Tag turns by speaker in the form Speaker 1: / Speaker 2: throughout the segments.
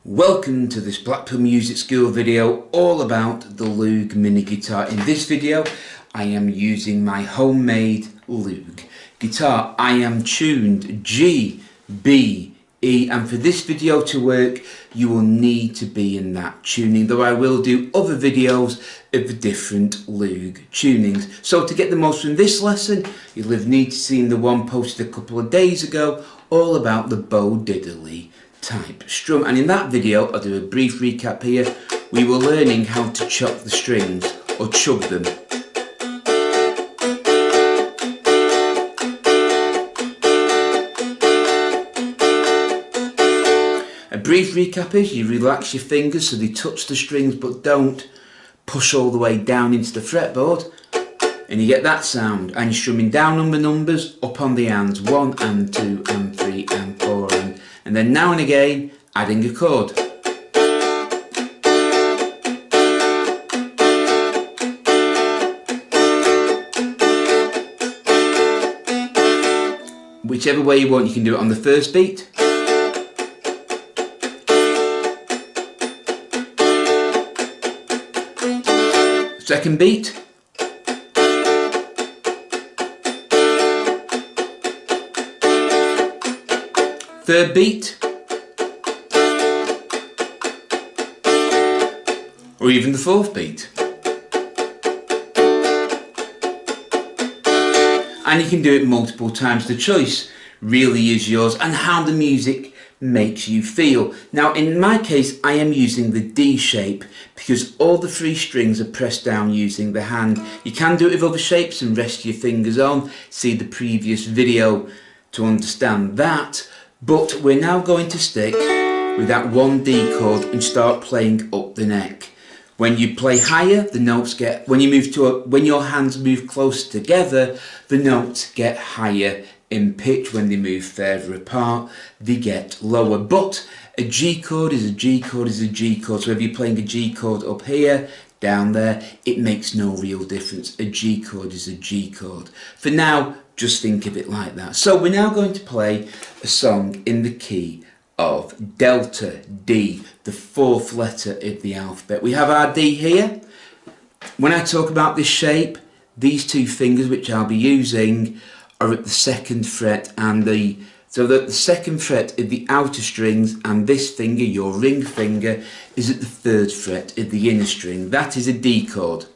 Speaker 1: Welcome to this Blackpool Music School video all about the Loog mini guitar. In this video I am using my homemade Loog guitar. I am tuned G, B, E, and for this video to work you will need to be in that tuning, though I will do other videos of the different Loog tunings. So to get the most from this lesson you'll have need to see the one posted a couple of days ago all about the Bo Diddley type strum, and in that video I'll do a brief recap here. We were learning how to chop the strings or chug them. A brief recap is you relax your fingers so they touch the strings but don't push all the way down into the fretboard, and you get that sound, and you're strumming down on the numbers, up on the hands, 1 and 2 and 3 and 4 and then now and again adding a chord. Whichever way you want, you can do it on the first beat, second beat, third beat, or even the fourth beat. And you can do it multiple times. The choice really is yours and how the music makes you feel. Now in my case I am using the D shape because all the three strings are pressed down using the hand. You can do it with other shapes and rest your fingers on. See the previous video to understand that. But we're now going to stick with that one D chord and start playing up the neck. When you play higher, the notes get, when your hands move closer together, the notes get higher in pitch. When they move further apart, they get lower. But a G chord is a G chord is a G chord. So if you're playing a G chord up here, down there, it makes no real difference. A G chord is a G chord. For now, just think of it like that. So we're now going to play a song in the key of Delta D, the fourth letter of the alphabet. We have our D here. When I talk about this shape, these two fingers which I'll be using are at the second fret, and so that the second fret of the outer strings, and this finger, your ring finger, is at the third fret of the inner string. That is a D chord.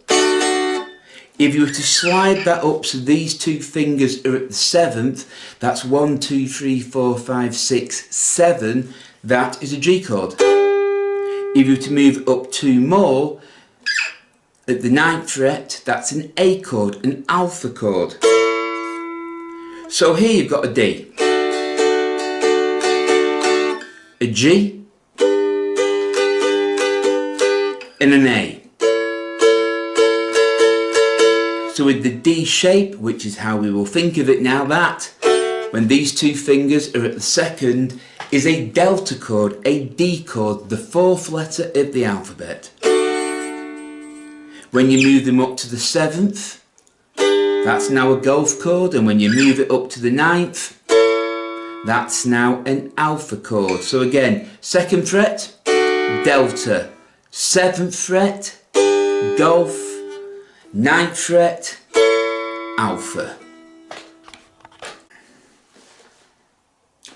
Speaker 1: If you were to slide that up so these two fingers are at the seventh, that's 1, 2, 3, 4, 5, 6, 7, that is a G chord. If you were to move up two more, at the ninth fret, that's an A chord, an alpha chord. So here you've got a D, a G, and an A. So with the D shape, which is how we will think of it now, that when these two fingers are at the second is a delta chord, a D chord, the fourth letter of the alphabet. When you move them up to the seventh, that's now a golf chord, and when you move it up to the ninth, that's now an alpha chord. So again, second fret, delta, seventh fret, golf, ninth fret, alpha.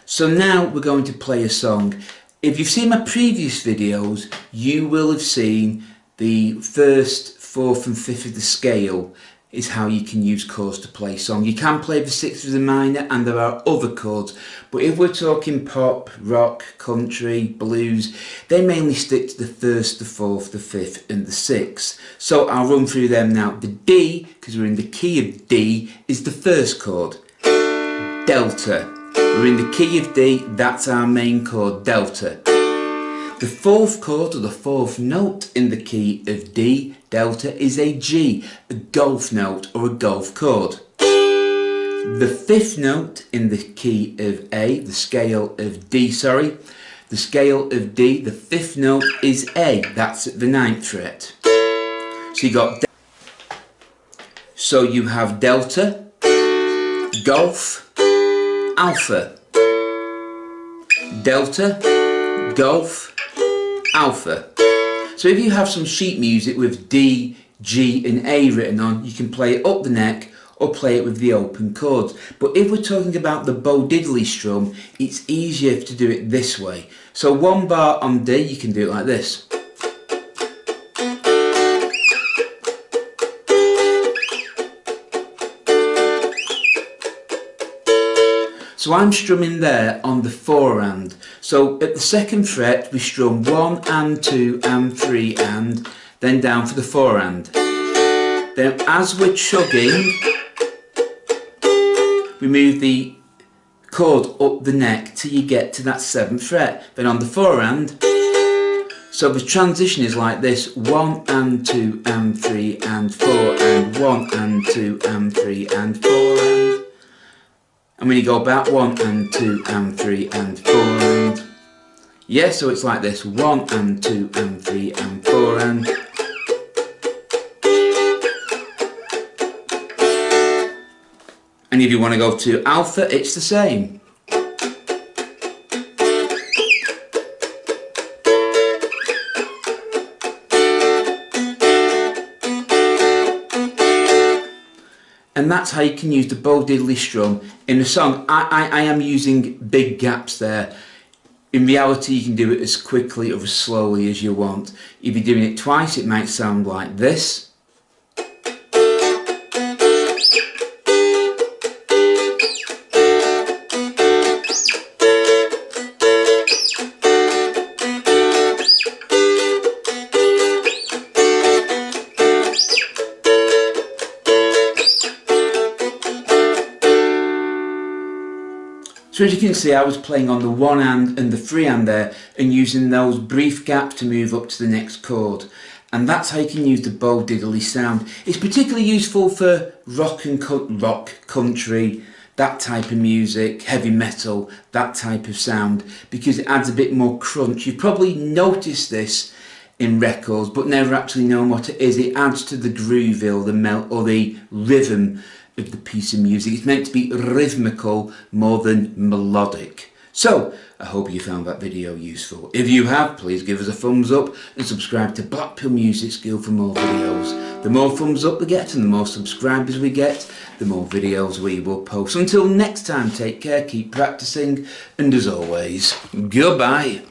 Speaker 1: So now we're going to play a song. If you've seen my previous videos, you will have seen the first, fourth and fifth of the scale is how you can use chords to play song. You can play the sixth of the minor and there are other chords, but if we're talking pop, rock, country, blues, they mainly stick to the first, the fourth, the fifth and the sixth. So I'll run through them now. The D, because we're in the key of D, is the first chord. Delta. We're in the key of D, that's our main chord, delta. The fourth chord, or the fourth note in the key of D, delta, is a G, a golf note or a golf chord. The fifth note in the key of A, the scale of D, the scale of D, the fifth note is A, that's at the ninth fret. So you have delta, golf, alpha, delta, golf, alpha. So if you have some sheet music with D, G and A written on, you can play it up the neck or play it with the open chords. But if we're talking about the Bo Diddley strum, it's easier to do it this way. So 1 bar on D, you can do it like this. So I'm strumming there on the 4 and. So at the 2nd fret we strum 1 and 2 and 3 and, then down for the 4 and. Then as we're chugging, we move the chord up the neck till you get to that 7th fret. Then on the 4 and, so the transition is like this: 1 and 2 and 3 and 4 and 1 and 2 and 3 and 4 and. And when you go back, 1 and 2 and 3 and 4 and. Yeah, so it's like this: 1 and 2 and 3 and 4 and. And if you want to go to alpha, it's the same. And that's how you can use the Bo Diddley strum in a song. I am using big gaps there. In reality, you can do it as quickly or as slowly as you want. If you're doing it twice, it might sound like this. So as you can see, I was playing on the 1 and the 3 and there, and using those brief gaps to move up to the next chord. And that's how you can use the Bo Diddley sound. It's particularly useful for rock, country, that type of music, heavy metal, that type of sound, because it adds a bit more crunch. You've probably noticed this in records, but never actually known what it is. It adds to the groove or the rhythm of the piece of music. It's meant to be rhythmical more than melodic. So I hope you found that video useful. If you have, please give us a thumbs up and subscribe to Blackpool Music School for more videos. The more thumbs up we get and the more subscribers we get, the more videos we will post. Until next time, take care, keep practicing, and as always, goodbye.